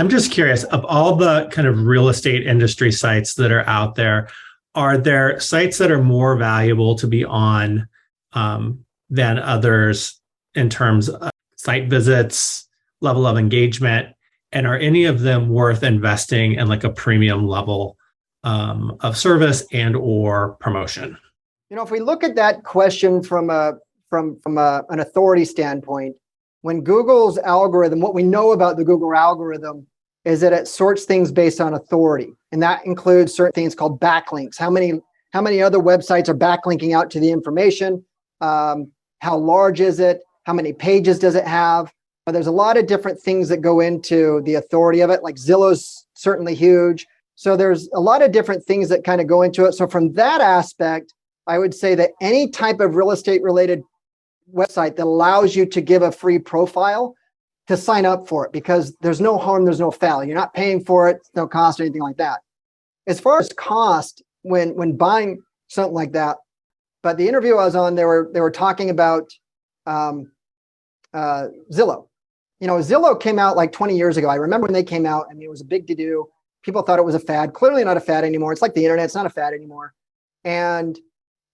I'm just curious, of all the kind of real estate industry sites that are out there, are there sites that are more valuable to be on than others in terms of site visits, level of engagement? And are any of them worth investing in like a premium level of service and or promotion? If we look at that question from an authority standpoint, when Google's algorithm, what we know about the Google algorithm is that it sorts things based on authority. And that includes certain things called backlinks. How many other websites are backlinking out to the information? How large is it? How many pages does it have? There's a lot of different things that go into the authority of it, like Zillow's certainly huge. So there's a lot of different things that kind of go into it. So from that aspect, I would say that any type of real estate related website that allows you to give a free profile, to sign up for it, because there's no harm, there's no foul. You're not paying for it, no cost or anything like that. As far as cost, when buying something like that, but the interview I was on, they were talking about Zillow. Zillow came out like 20 years ago. I remember when they came out. I mean, it was a big to-do. People thought it was a fad. Clearly not a fad anymore. It's like the internet. It's not a fad anymore. And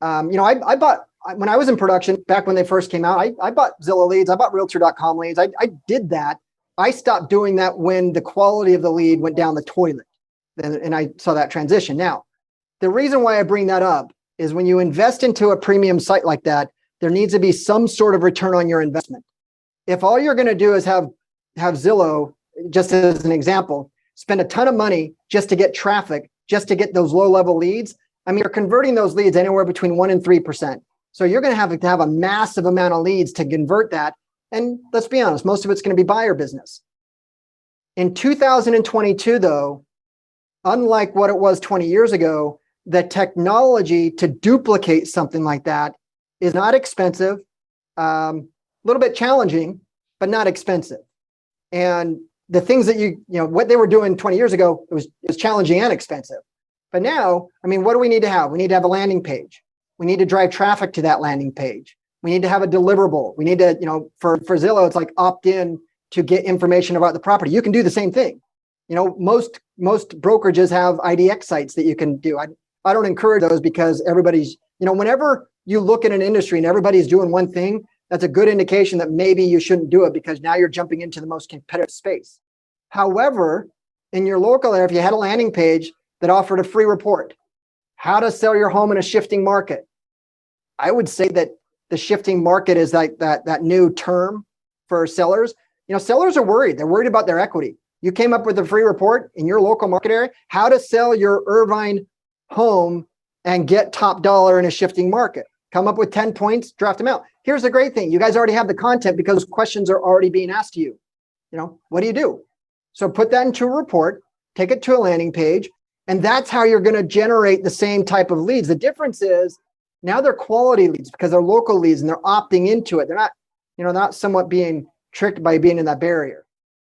I bought, when I was in production, back when they first came out, I bought Zillow leads, I bought Realtor.com leads. I did that. I stopped doing that when the quality of the lead went down the toilet. And I saw that transition. Now, the reason why I bring that up is when you invest into a premium site like that, there needs to be some sort of return on your investment. If all you're going to do is have Zillow, just as an example, spend a ton of money just to get traffic, just to get those low-level leads, I mean, you're converting those leads anywhere between 1% and 3%. So you're going to have a massive amount of leads to convert that. And let's be honest, most of it's going to be buyer business. In 2022, though, unlike what it was 20 years ago, the technology to duplicate something like that is not expensive, a little bit challenging, but not expensive. And the things that what they were doing 20 years ago, it was challenging and expensive. But now, I mean, what do we need to have? We need to have a landing page. We need to drive traffic to that landing page. We need to have a deliverable. We need to, for Zillow, it's like opt in to get information about the property. You can do the same thing. Most brokerages have IDX sites that you can do. I don't encourage those because everybody's, whenever you look at an industry and everybody's doing one thing, that's a good indication that maybe you shouldn't do it because now you're jumping into the most competitive space. However, in your local area, if you had a landing page that offered a free report, how to sell your home in a shifting market, I would say that the shifting market is like that new term for sellers. Sellers are worried. They're worried about their equity. You came up with a free report in your local market area, how to sell your Irvine home and get top dollar in a shifting market. Come up with 10 points, draft them out. Here's the great thing. You guys already have the content because questions are already being asked to you. What do you do? So put that into a report, take it to a landing page, and that's how you're going to generate the same type of leads. The difference is now they're quality leads because they're local leads and they're opting into it. They're not somewhat being tricked by being in that barrier.